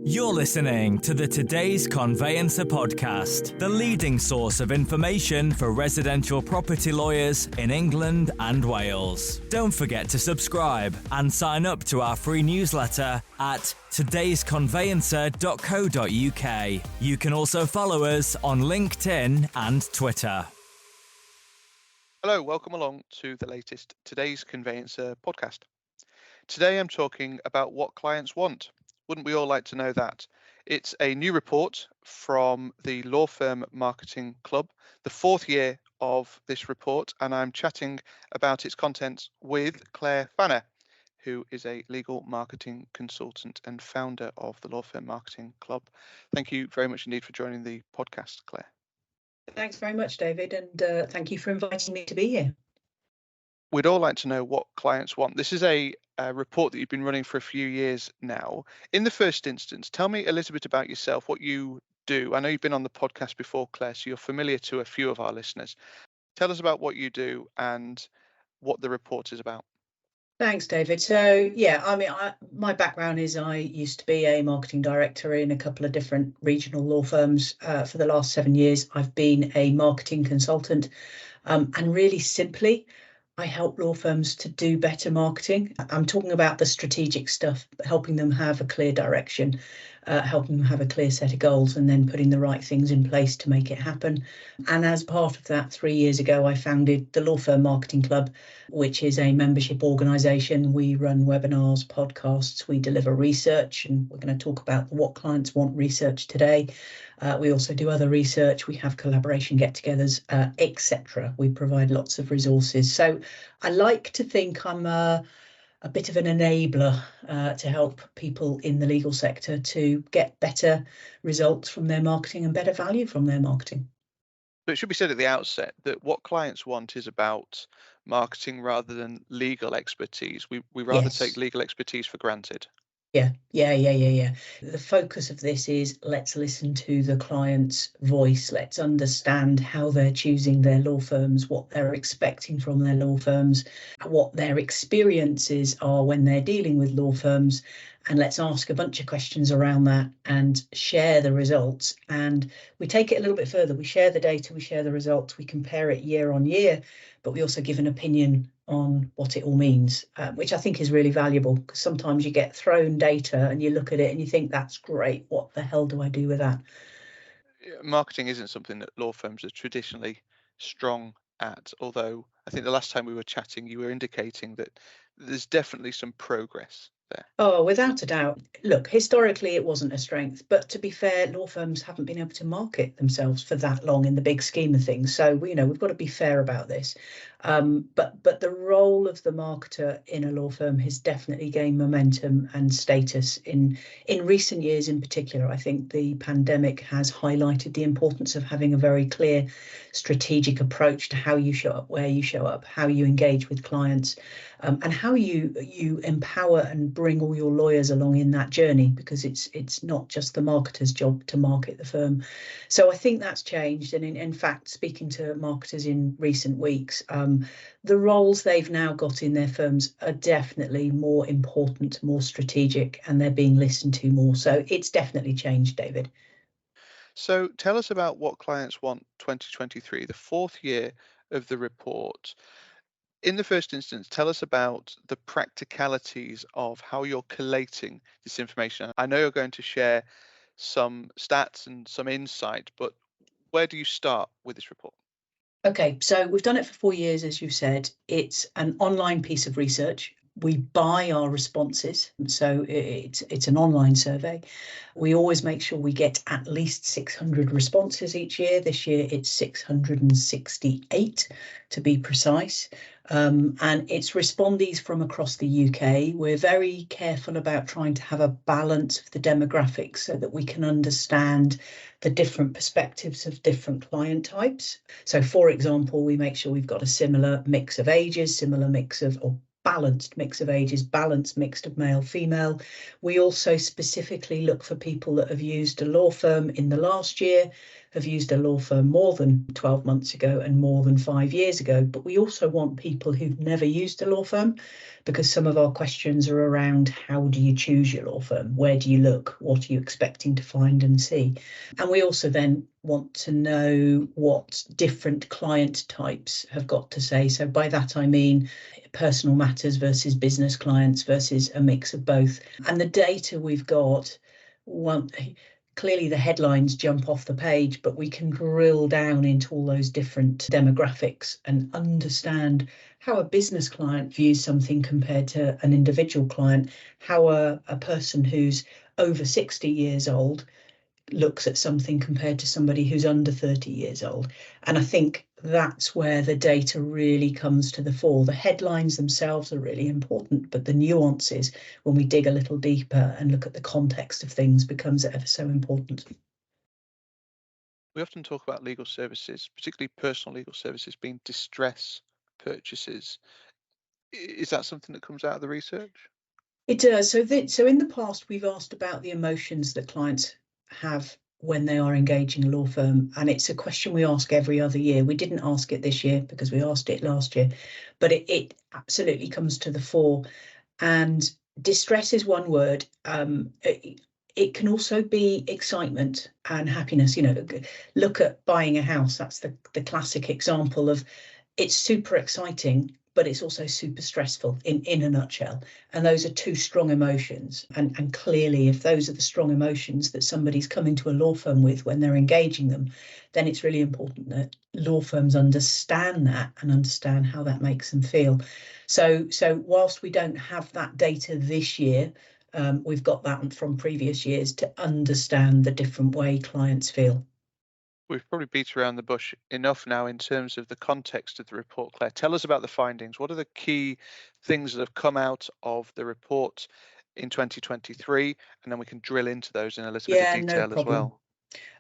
You're listening to the Today's Conveyancer podcast, the leading source of information for residential property lawyers in England and Wales. Don't forget to subscribe and sign up to our free newsletter at todaysconveyancer.co.uk. You can also follow us on LinkedIn and Twitter. Hello, welcome along to the latest Today's Conveyancer podcast. Today I'm talking about what clients want. Wouldn't we all like to know that? It's a new report from the Law Firm Marketing Club, the fourth year of this report, and I'm chatting about its contents with Clare Fanner, who is a legal marketing consultant and founder of the Law Firm Marketing Club. Thank you very much indeed for joining the podcast, Clare. Thanks very much, David, and thank you for inviting me to be here. We'd all like to know what clients want. This is a report that you've been running for a few years now. In the first instance, tell me a little bit about yourself, what you do. I know you've been on the podcast before, Clare, so you're familiar to a few of our listeners. Tell us about what you do and what the report is about. Thanks, David. So, my background is I used to be a marketing director in a couple of different regional law firms. For the last 7 years, I've been a marketing consultant, and really simply, I help law firms to do better marketing. I'm talking about the strategic stuff, helping them have a clear direction, helping them have a clear set of goals, and then putting the right things in place to make it happen. And as part of that, 3 years ago, I founded the Law Firm Marketing Club, which is a membership organisation. We run webinars, podcasts, we deliver research, and we're going to talk about what clients want research today. We also do other research. We have collaboration get-togethers, etc. We provide lots of resources. So I like to think I'm a bit of an enabler to help people in the legal sector to get better results from their marketing and better value from their marketing. So it should be said at the outset that what clients want is about marketing rather than legal expertise. We rather take legal expertise for granted. Yeah. The focus of this is let's listen to the client's voice. Let's understand how they're choosing their law firms, what they're expecting from their law firms, what their experiences are when they're dealing with law firms. And let's ask a bunch of questions around that and share the results. And we take it a little bit further. We share the data, we share the results, we compare it year on year, but we also give an opinion on what it all means, which I think is really valuable, because sometimes you get thrown data and you look at it and you think, that's great, what the hell do I do with that? Marketing isn't something that law firms are traditionally strong at, although I think the last time we were chatting, you were indicating that there's definitely some progress there. Oh, without a doubt. Look, historically, it wasn't a strength, but to be fair, law firms haven't been able to market themselves for that long in the big scheme of things. So, we've got to be fair about this. But the role of the marketer in a law firm has definitely gained momentum and status in recent years. In particular, I think the pandemic has highlighted the importance of having a very clear strategic approach to how you show up, where you show up, how you engage with clients, and how you empower and bring all your lawyers along in that journey, because it's not just the marketer's job to market the firm. So I think that's changed. And in fact, speaking to marketers in recent weeks, the roles they've now got in their firms are definitely more important, more strategic, and they're being listened to more. So it's definitely changed, David. So tell us about what clients want 2023, the fourth year of the report. In the first instance, tell us about the practicalities of how you're collating this information. I know you're going to share some stats and some insight, but where do you start with this report? Okay, so we've done it for 4 years, as you said. It's an online piece of research. We buy our responses, so it's an online survey. We always make sure we get at least 600 responses each year. This year it's 668 to be precise. And it's respondees from across the UK. We're very careful about trying to have a balance of the demographics so that we can understand the different perspectives of different client types. So, for example, we make sure we've got a similar mix of ages, similar mix of, or balanced mix of ages, balanced mix of male, female. We also specifically look for people that have used a law firm in the last year, have used a law firm more than 12 months ago and more than 5 years ago. But we also want people who've never used a law firm, because some of our questions are around how do you choose your law firm? Where do you look? What are you expecting to find and see? And we also then want to know what different client types have got to say. So by that I mean personal matters versus business clients versus a mix of both. And the data we've got, clearly the headlines jump off the page, but we can drill down into all those different demographics and understand how a business client views something compared to an individual client, how a person who's over 60 years old looks at something compared to somebody who's under 30 years old. And I think that's where the data really comes to the fore. The headlines themselves are really important, but the nuances, when we dig a little deeper and look at the context of things, becomes ever so important. We often talk about legal services, particularly personal legal services, being distress purchases. Is that something that comes out of the research? It does. So in the past, we've asked about the emotions that clients have when they are engaging a law firm, and it's a question we ask every other year. We didn't ask it this year because we asked it last year, but it absolutely comes to the fore. And distress is one word. It can also be excitement and happiness. Look at buying a house. That's the classic example of, it's super exciting, but it's also super stressful in a nutshell. And those are two strong emotions. And clearly, if those are the strong emotions that somebody's coming to a law firm with when they're engaging them, then it's really important that law firms understand that and understand how that makes them feel. So whilst we don't have that data this year, we've got that from previous years to understand the different way clients feel. We've probably beat around the bush enough now in terms of the context of the report. Claire, tell us about the findings. What are the key things that have come out of the report in 2023? And then we can drill into those in a little bit of detail as well.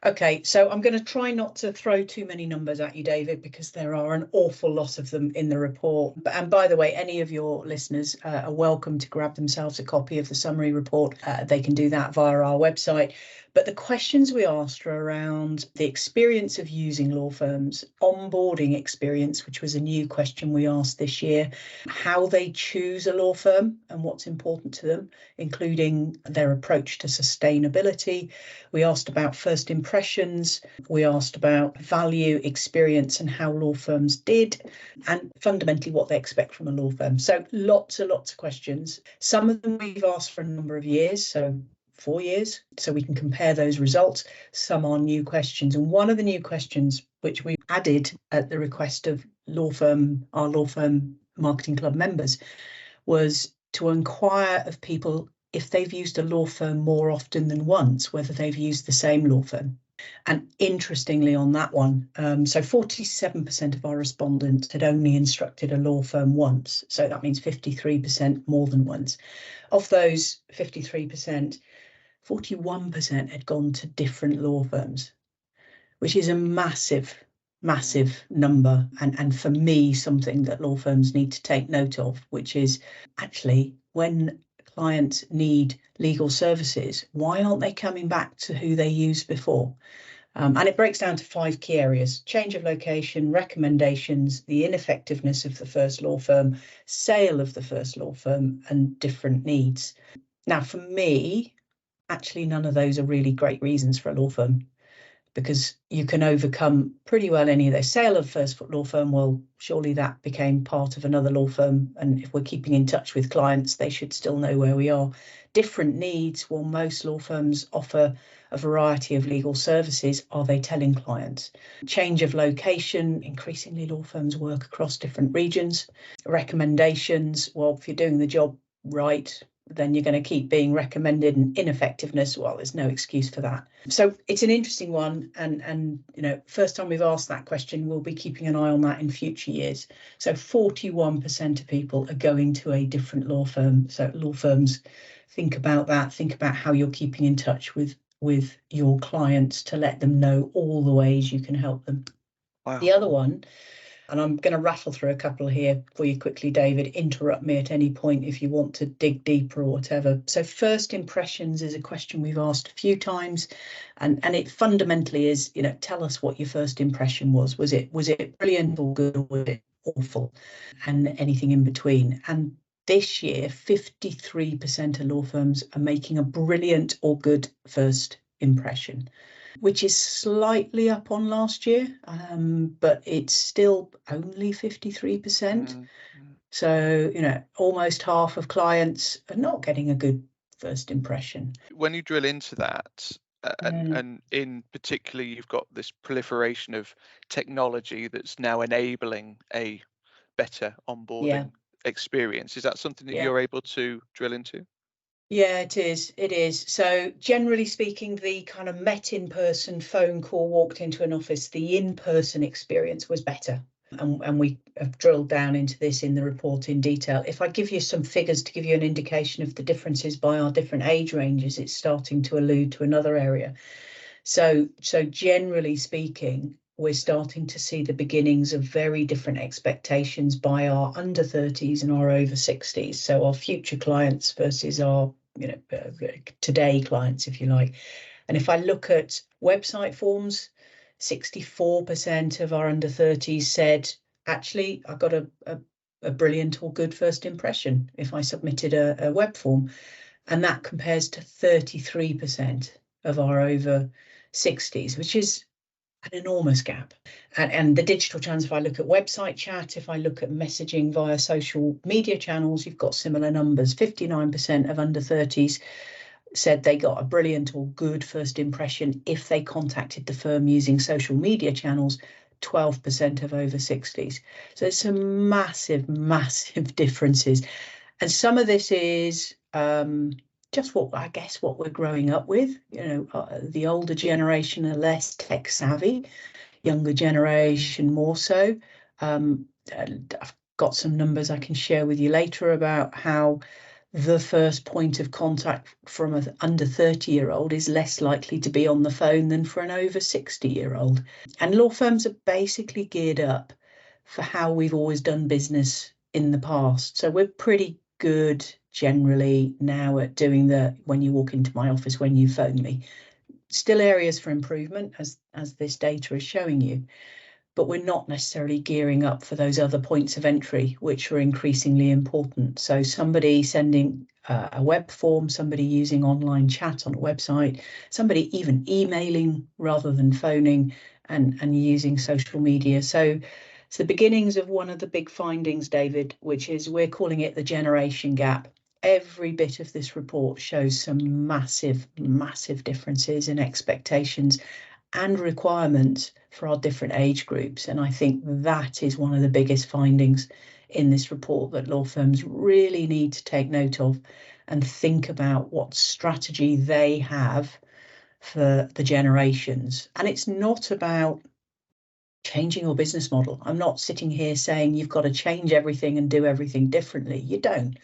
Okay, so I'm going to try not to throw too many numbers at you, David, because there are an awful lot of them in the report. And by the way, any of your listeners are welcome to grab themselves a copy of the summary report. They can do that via our website. But the questions we asked are around the experience of using law firms, onboarding experience, which was a new question we asked this year, how they choose a law firm and what's important to them, including their approach to sustainability. We asked about first impressions. We asked about value, experience, and how law firms did, and fundamentally what they expect from a law firm. So lots and lots of questions. Some of them we've asked for a number of years, so 4 years, so we can compare those results. Some are new questions. And one of the new questions, which we added at the request of our law firm marketing club members, was to inquire of people if they've used a law firm more often than once, whether they've used the same law firm. And interestingly on that one, so 47% of our respondents had only instructed a law firm once. So that means 53% more than once. Of those 53%, 41% had gone to different law firms, which is a massive number. And for me, something that law firms need to take note of, which is actually when clients need legal services, why aren't they coming back to who they used before? And it breaks down to 5 key areas: change of location, recommendations, the ineffectiveness of the first law firm, sale of the first law firm, and different needs. Now, for me, actually, none of those are really great reasons for a law firm, because you can overcome pretty well any of those. Sale of first law firm, well, surely that became part of another law firm. And if we're keeping in touch with clients, they should still know where we are. Different needs, well, most law firms offer a variety of legal services. Are they telling clients? Change of location, increasingly law firms work across different regions. Recommendations, well, if you're doing the job right, then you're going to keep being recommended. And ineffectiveness, well, there's no excuse for that. So it's an interesting one. And first time we've asked that question, we'll be keeping an eye on that in future years. So 41% of people are going to a different law firm. So law firms, think about that. Think about how you're keeping in touch with your clients to let them know all the ways you can help them. Wow. The other one And I'm going to rattle through a couple here for you quickly, David. Interrupt me at any point if you want to dig deeper or whatever. So first impressions is a question we've asked a few times, and it fundamentally is, tell us what your first impression was. Was it brilliant or good, or was it awful, and anything in between? And this year, 53% of law firms are making a brilliant or good first impression, which is slightly up on last year, but it's still only 53%. So, almost half of clients are not getting a good first impression. When you drill into that, and in particular, you've got this proliferation of technology that's now enabling a better onboarding experience. Is that something that you're able to drill into? Yeah, it is. It is. So generally speaking, the kind of met in person phone call, walked into an office, the in-person experience was better. And we have drilled down into this in the report in detail. If I give you some figures to give you an indication of the differences by our different age ranges, it's starting to allude to another area. So generally speaking, we're starting to see the beginnings of very different expectations by our under 30s and our over 60s. So our future clients versus our today clients, if you like. And if I look at website forms, 64% of our under 30s said, actually, I got a brilliant or good first impression if I submitted a web form. And that compares to 33% of our over 60s, which is an enormous gap. And the digital channels, if I look at website chat, if I look at messaging via social media channels, you've got similar numbers. 59% of under 30s said they got a brilliant or good first impression if they contacted the firm using social media channels. 12% of over 60s. So there's some massive differences. And some of this is just what we're growing up with. The older generation are less tech savvy, younger generation more so. I've got some numbers I can share with you later about how the first point of contact from an under 30-year-old is less likely to be on the phone than for an over 60-year-old. And law firms are basically geared up for how we've always done business in the past. So we're pretty good generally now at doing the when you walk into my office, when you phone me. Still areas for improvement, as this data is showing you, but we're not necessarily gearing up for those other points of entry, which are increasingly important. So somebody sending a web form, somebody using online chat on a website, somebody even emailing rather than phoning, and using social media. So it's the beginnings of one of the big findings, David, which is we're calling it the generation gap. Every bit of this report shows some massive differences in expectations and requirements for our different age groups. And I think that is one of the biggest findings in this report that law firms really need to take note of and think about what strategy they have for the generations. And it's not about changing your business model. I'm not sitting here saying you've got to change everything and do everything differently. You don't.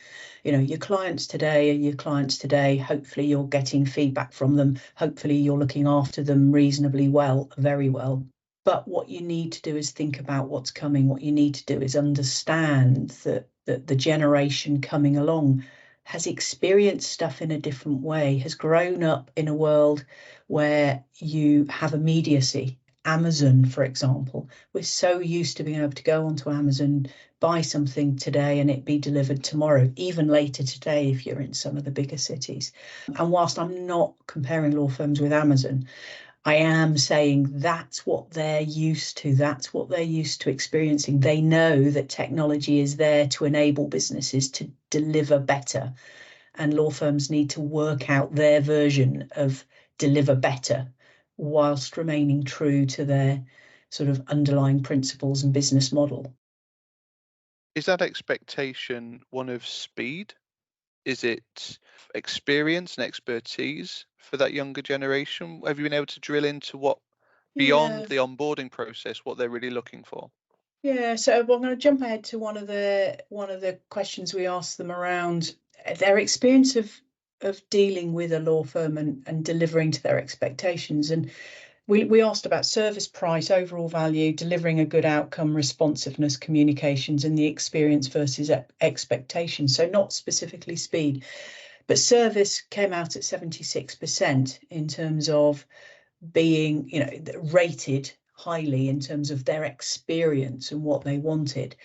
Your clients today are your clients today. Hopefully you're getting feedback from them. Hopefully you're looking after them reasonably well, very well. But what you need to do is think about what's coming. What you need to do is understand that the generation coming along has experienced stuff in a different way, has grown up in a world where you have immediacy. Amazon, for example, we're so used to being able to go onto Amazon, buy something today and it be delivered tomorrow, even later today if you're in some of the bigger cities. And whilst I'm not comparing law firms with Amazon, I am saying that's what they're used to. That's what they're used to experiencing. They know that technology is there to enable businesses to deliver better. And law firms need to work out their version of deliver better whilst remaining true to their sort of underlying principles and business model. Is that expectation one of speed? Is it experience and expertise for that younger generation? Have you been able to drill into what beyond the onboarding process, what they're really looking for? Yeah, so I'm going to jump ahead to one of the questions we asked them around their experience of dealing with a law firm and delivering to their expectations. And We asked about service price, overall value, delivering a good outcome, responsiveness, communications, and the experience versus expectations. So not specifically speed, but service came out at 76% in terms of being, rated highly in terms of their experience and what they wanted.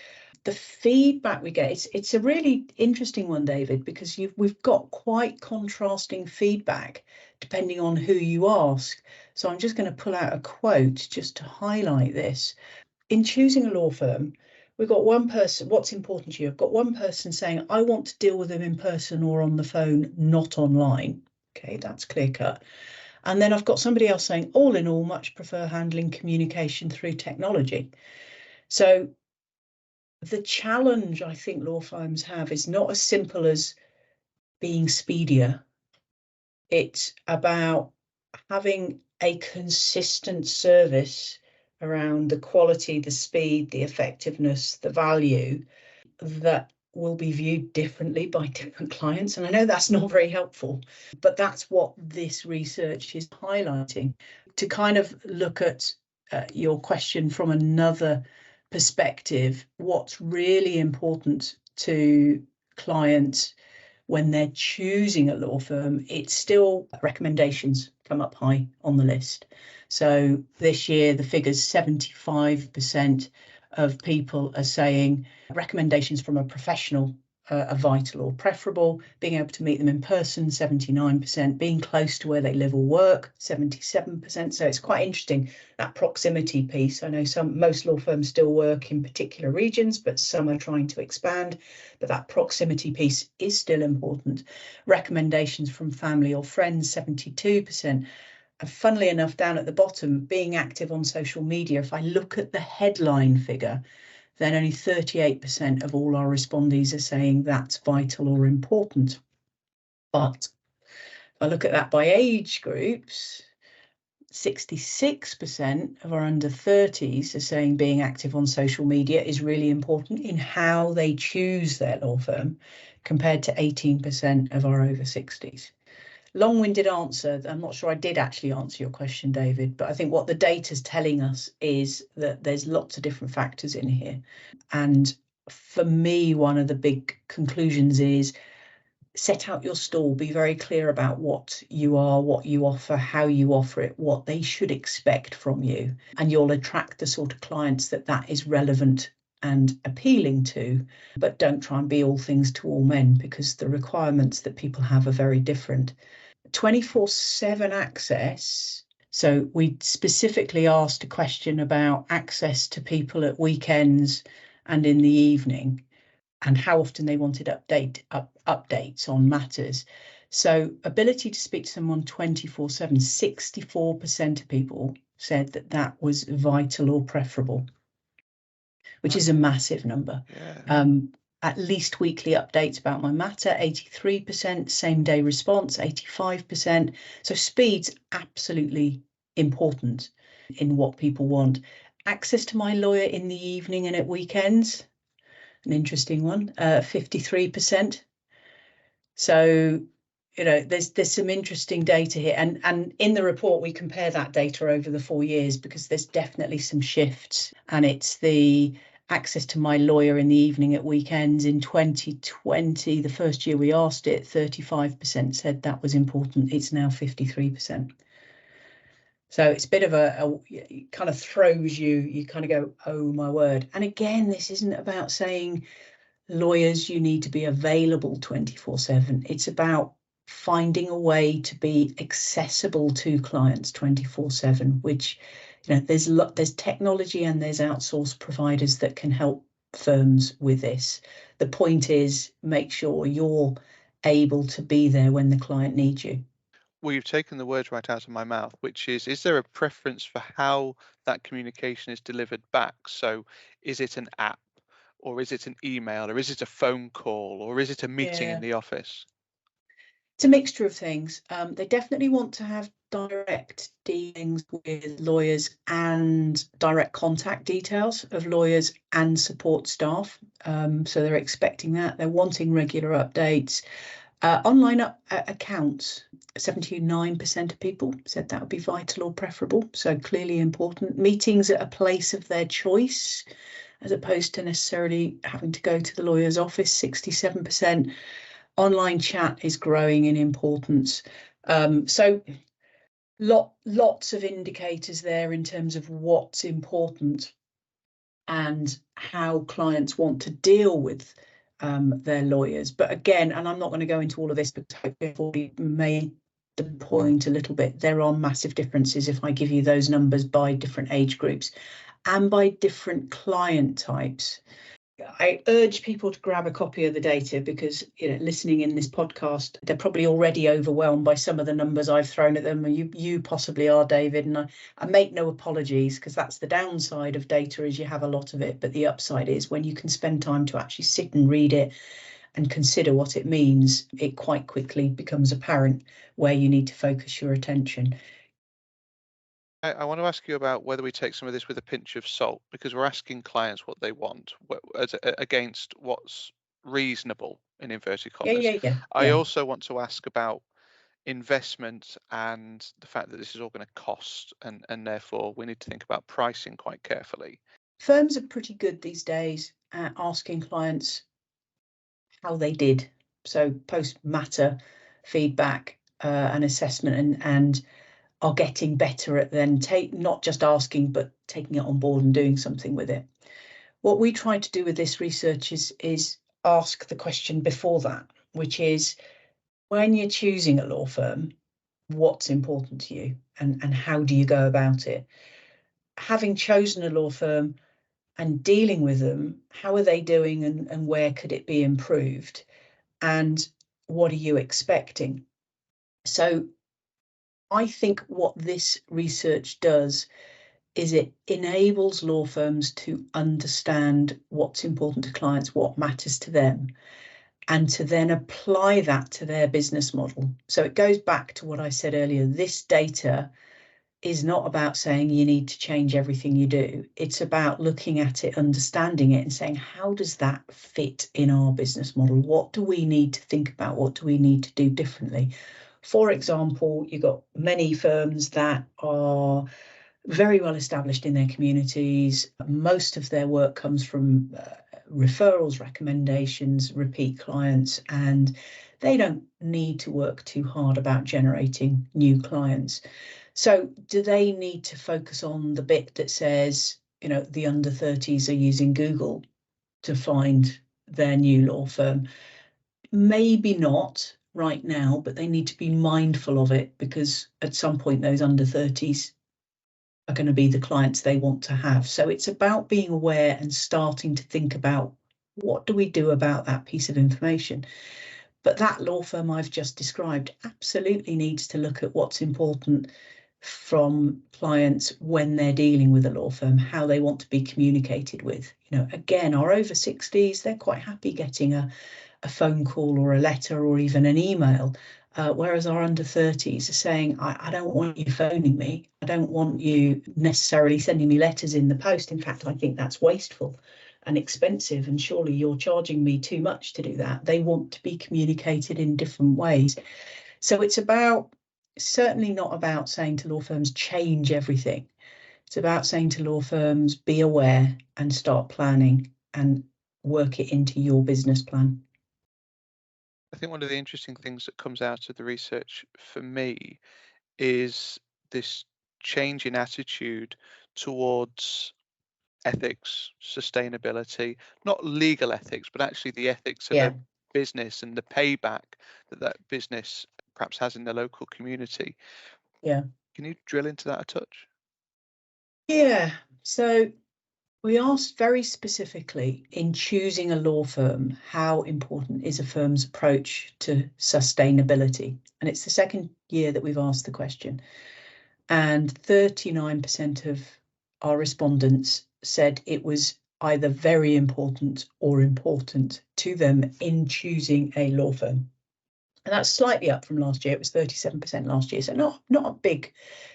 The feedback we get, it's a really interesting one, David, because we've got quite contrasting feedback depending on who you ask. So I'm just going to pull out a quote just to highlight this. In choosing a law firm, we've got one person, what's important to you? I've got one person saying, I want to deal with them in person or on the phone, not online. Okay, that's clear cut. And then I've got somebody else saying, all in all, much prefer handling communication through technology. So the challenge I think law firms have is not as simple as being speedier. It's about having a consistent service around the quality, the speed, the effectiveness, the value that will be viewed differently by different clients. And I know that's not very helpful, but that's what this research is highlighting. To kind of look at your question from another perspective, what's really important to clients when they're choosing a law firm, it's still recommendations come up high on the list. So this year, the figure's 75% of people are saying recommendations from a professional are vital or preferable, being able to meet them in person, 79%, being close to where they live or work, 77%. So it's quite interesting, that proximity piece. I know most law firms still work in particular regions, but some are trying to expand, but that proximity piece is still important. Recommendations from family or friends, 72%. And funnily enough, down at the bottom, being active on social media, if I look at the headline figure, then only 38% of all our respondees are saying that's vital or important. But if I look at that by age groups, 66% of our under 30s are saying being active on social media is really important in how they choose their law firm, compared to 18% of our over 60s. Long-winded answer. I'm not sure I did actually answer your question, David, but I think what the data's telling us is that there's lots of different factors in here. And for me, one of the big conclusions is set out your stall, be very clear about what you are, what you offer, how you offer it, what they should expect from you, and you'll attract the sort of clients that is relevant and appealing to. But don't try and be all things to all men, because the requirements that people have are very different. 24/7 access. So we specifically asked a question about access to people at weekends and in the evening, and how often they wanted updates on matters. So ability to speak to someone 24/7, 64% of people said that was vital or preferable, which is a massive number. Yeah. At least weekly updates about my matter, 83%, same day response, 85%. So speed's absolutely important in what people want. Access to my lawyer in the evening and at weekends, an interesting one, 53%. So, there's some interesting data here. And in the report, we compare that data over the 4 years, because there's definitely some shifts. And it's the access to my lawyer in the evening at weekends. In 2020, the first year we asked it, 35% said that was important. It's now 53%. So it's a bit of it kind of throws you kind of go, oh my word. And again, this isn't about saying lawyers, you need to be available 24/7. It's about finding a way to be accessible to clients 24/7, which, there's technology and there's outsourced providers that can help firms with this. The point is, make sure you're able to be there when the client needs you. Well, you've taken the words right out of my mouth, which is there a preference for how that communication is delivered back? So is it an app, or is it an email, or is it a phone call, or is it a meeting in the office? It's a mixture of things. They definitely want to have direct dealings with lawyers and direct contact details of lawyers and support staff. So they're expecting that. They're wanting regular updates. Online accounts, 79% of people said that would be vital or preferable, so clearly important. Meetings at a place of their choice, as opposed to necessarily having to go to the lawyer's office, 67%. Online chat is growing in importance. So lots of indicators there in terms of what's important and how clients want to deal with their lawyers. But again, and I'm not going to go into all of this, but I've already made the point a little bit, there are massive differences if I give you those numbers by different age groups and by different client types. I urge people to grab a copy of the data because, listening in this podcast, they're probably already overwhelmed by some of the numbers I've thrown at them. You possibly are, David, and I make no apologies, because that's the downside of data, is you have a lot of it. But the upside is when you can spend time to actually sit and read it and consider what it means, it quite quickly becomes apparent where you need to focus your attention. I want to ask you about whether we take some of this with a pinch of salt, because we're asking clients what they want against what's reasonable, in inverted commas. Yeah. I also want to ask about investment and the fact that this is all going to cost, and therefore we need to think about pricing quite carefully. Firms are pretty good these days at asking clients how they did. So post-matter feedback and assessment, and are getting better at then not just asking, but taking it on board and doing something with it. What we try to do with this research is ask the question before that, which is, when you're choosing a law firm, what's important to you and how do you go about it? Having chosen a law firm and dealing with them, how are they doing and where could it be improved? And what are you expecting? So I think what this research does is it enables law firms to understand what's important to clients, what matters to them, and to then apply that to their business model. So it goes back to what I said earlier. This data is not about saying you need to change everything you do. It's about looking at it, understanding it, and saying, how does that fit in our business model? What do we need to think about? What do we need to do differently? For example, you've got many firms that are very well established in their communities. Most of their work comes from referrals, recommendations, repeat clients, and they don't need to work too hard about generating new clients. So do they need to focus on the bit that says, the under 30s are using Google to find their new law firm? Maybe not right now, but they need to be mindful of it, because at some point those under 30s are going to be the clients they want to have. So it's about being aware and starting to think about, what do we do about that piece of information? But that law firm I've just described absolutely needs to look at what's important from clients when they're dealing with a law firm, how they want to be communicated with. Again, our over 60s, they're quite happy getting a phone call or a letter or even an email. Whereas our under 30s are saying, I don't want you phoning me. I don't want you necessarily sending me letters in the post. In fact, I think that's wasteful and expensive, and surely you're charging me too much to do that. They want to be communicated in different ways. So it's certainly not about saying to law firms, change everything. It's about saying to law firms, be aware and start planning and work it into your business plan. I think one of the interesting things that comes out of the research for me is this change in attitude towards ethics, sustainability, not legal ethics, but actually the ethics of a business and the payback that business perhaps has in the local community. Yeah. Can you drill into that a touch? Yeah. So we asked very specifically, in choosing a law firm, how important is a firm's approach to sustainability? And it's the second year that we've asked the question. And 39% of our respondents said it was either very important or important to them in choosing a law firm. And that's slightly up from last year. It was 37% last year. So not a big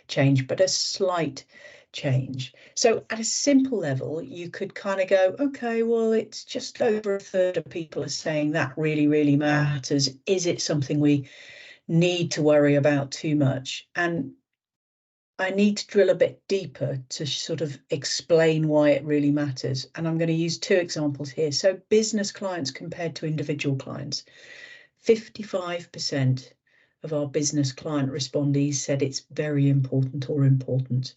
change, but a slight change. So at a simple level, you could kind of go, okay, well, it's just over a third of people are saying that really, really matters. Is it something we need to worry about too much? And I need to drill a bit deeper to sort of explain why it really matters. And I'm going to use two examples here. So business clients compared to individual clients. 55% of our business client respondees said it's very important or important.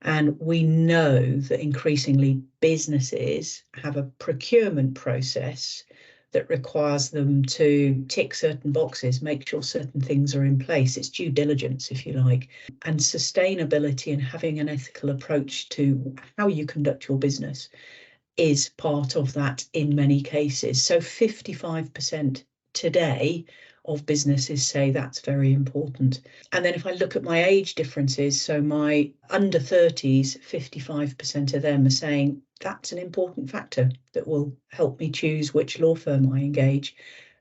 And we know that increasingly businesses have a procurement process that requires them to tick certain boxes, make sure certain things are in place. It's due diligence, if you like. And sustainability and having an ethical approach to how you conduct your business is part of that in many cases. So 55% today of businesses say that's very important. And then if I look at my age differences, so my under 30s, 55% of them are saying that's an important factor that will help me choose which law firm I engage,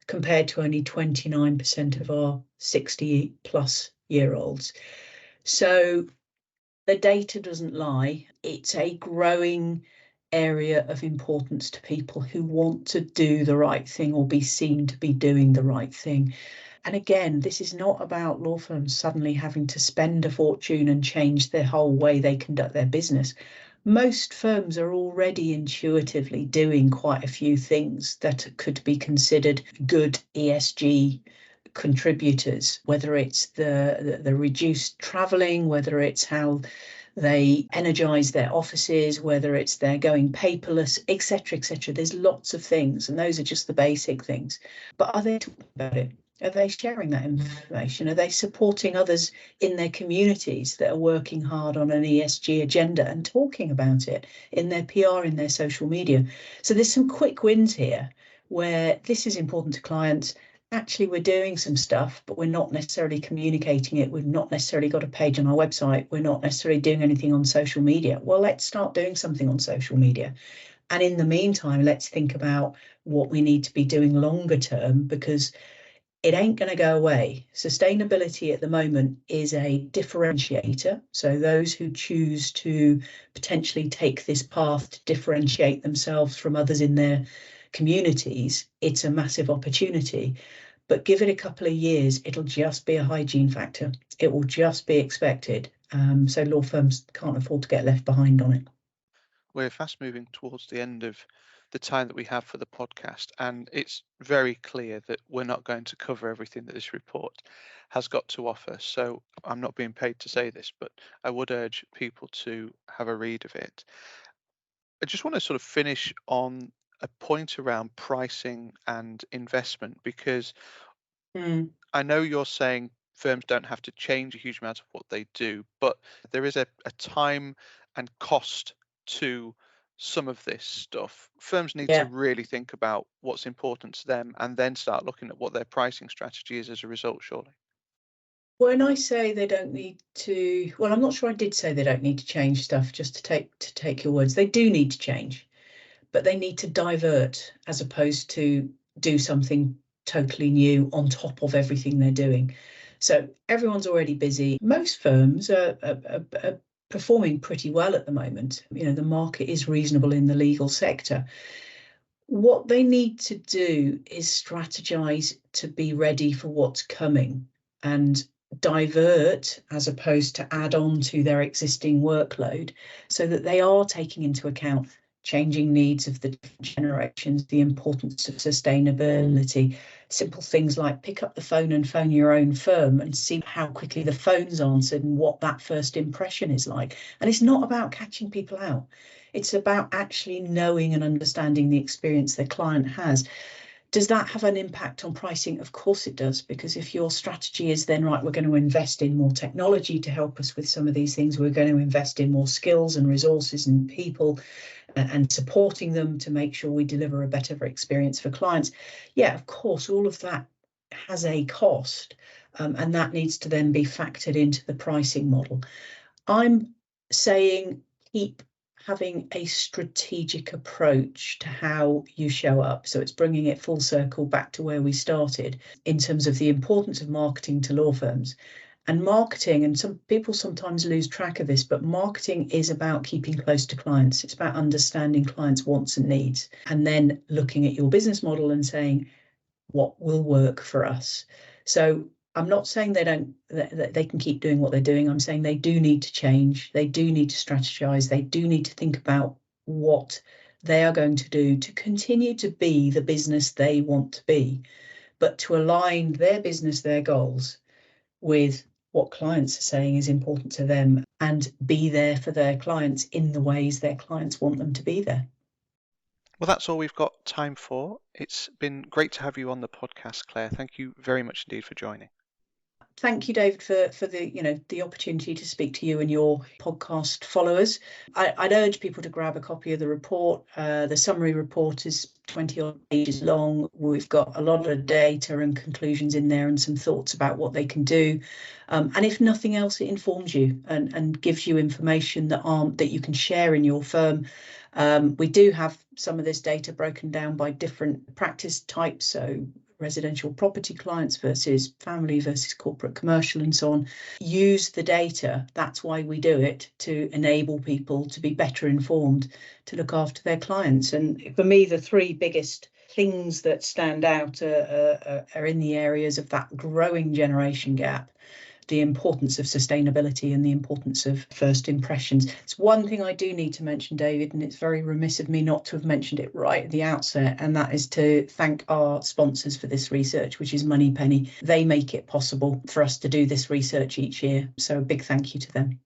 compared to only 29% of our 60 plus year olds. So the data doesn't lie. It's a growing area of importance to people who want to do the right thing or be seen to be doing the right thing. And again, this is not about law firms suddenly having to spend a fortune and change the whole way they conduct their business. Most firms are already intuitively doing quite a few things that could be considered good ESG contributors, whether it's the reduced travelling, whether it's how they energize their offices, whether it's they're going paperless, etc., etc. There's lots of things, and those are just the basic things. But are they talking about it? Are they sharing that information? Are they supporting others in their communities that are working hard on an ESG agenda and talking about it in their PR, in their social media? So there's some quick wins here where this is important to clients. Actually, we're doing some stuff, but we're not necessarily communicating it. We've not necessarily got a page on our website. We're not necessarily doing anything on social media. Well, let's start doing something on social media. And in the meantime, let's think about what we need to be doing longer term, because it ain't going to go away. Sustainability at the moment is a differentiator. So those who choose to potentially take this path to differentiate themselves from others in their communities, it's a massive opportunity. But give it a couple of years, it'll just be a hygiene factor. It will just be expected. So law firms can't afford to get left behind on it. We're fast moving towards the end of the time that we have for the podcast, and it's very clear that we're not going to cover everything that this report has got to offer. So I'm not being paid to say this, but I would urge people to have a read of it. I just want to sort of finish on a point around pricing and investment, because I know you're saying firms don't have to change a huge amount of what they do, but there is a time and cost to some of this stuff. Firms need to really think about what's important to them and then start looking at what their pricing strategy is as a result, surely. When I say they don't need to, well, I'm not sure I did say they don't need to change stuff, just to take your words. They do need to change, but they need to divert as opposed to do something totally new on top of everything they're doing. So everyone's already busy. Most firms are performing pretty well at the moment. You know, the market is reasonable in the legal sector. What they need to do is strategize to be ready for what's coming and divert as opposed to add on to their existing workload, so that they are taking into account changing needs of the different generations, the importance of sustainability. Simple things like pick up the phone and phone your own firm and see how quickly the phone's answered and what that first impression is like. And it's not about catching people out. It's about actually knowing and understanding the experience their client has. Does that have an impact on pricing? Of course it does, because if your strategy is then, right, we're going to invest in more technology to help us with some of these things, we're going to invest in more skills and resources and people and supporting them to make sure we deliver a better experience for clients. Yeah, of course, all of that has a cost, and that needs to then be factored into the pricing model. I'm saying keep having a strategic approach to how you show up. So it's bringing it full circle back to where we started in terms of the importance of marketing to law firms. And marketing, and some people sometimes lose track of this, but marketing is about keeping close to clients. It's about understanding clients' wants and needs, and then looking at your business model and saying, what will work for us? So I'm not saying they can keep doing what they're doing. I'm saying they do need to change. They do need to strategize. They do need to think about what they are going to do to continue to be the business they want to be, but to align their business, their goals with what clients are saying is important to them, and be there for their clients in the ways their clients want them to be there. Well, that's all we've got time for. It's been great to have you on the podcast, Claire. Thank you very much indeed for joining. Thank you, David, for the opportunity to speak to you and your podcast followers. I'd urge people to grab a copy of the report. The summary report is 20 odd pages long. We've got a lot of data and conclusions in there and some thoughts about what they can do. And if nothing else, it informs you and gives you information that you can share in your firm. We do have some of this data broken down by different practice types, so residential property clients versus family versus corporate commercial and so on. Use the data. That's why we do it, to enable people to be better informed, to look after their clients. And for me, the three biggest things that stand out are in the areas of that growing generation gap, the importance of sustainability and the importance of first impressions. It's one thing I do need to mention, David, and it's very remiss of me not to have mentioned it right at the outset, and that is to thank our sponsors for this research, which is Moneypenny. They make it possible for us to do this research each year. So a big thank you to them.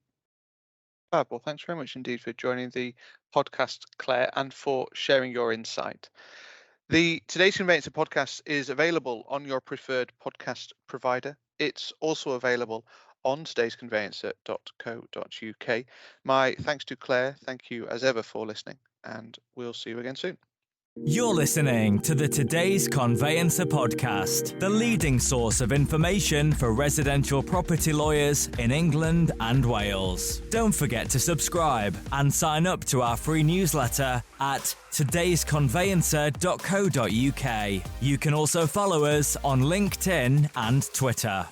Fab. Well, thanks very much indeed for joining the podcast, Claire, and for sharing your insight. The Today's Conveyancer podcast is available on your preferred podcast provider. It's also available on todaysconveyancer.co.uk. My thanks to Claire. Thank you as ever for listening, and we'll see you again soon. You're listening to the Today's Conveyancer podcast, the leading source of information for residential property lawyers in England and Wales. Don't forget to subscribe and sign up to our free newsletter at todaysconveyancer.co.uk. You can also follow us on LinkedIn and Twitter.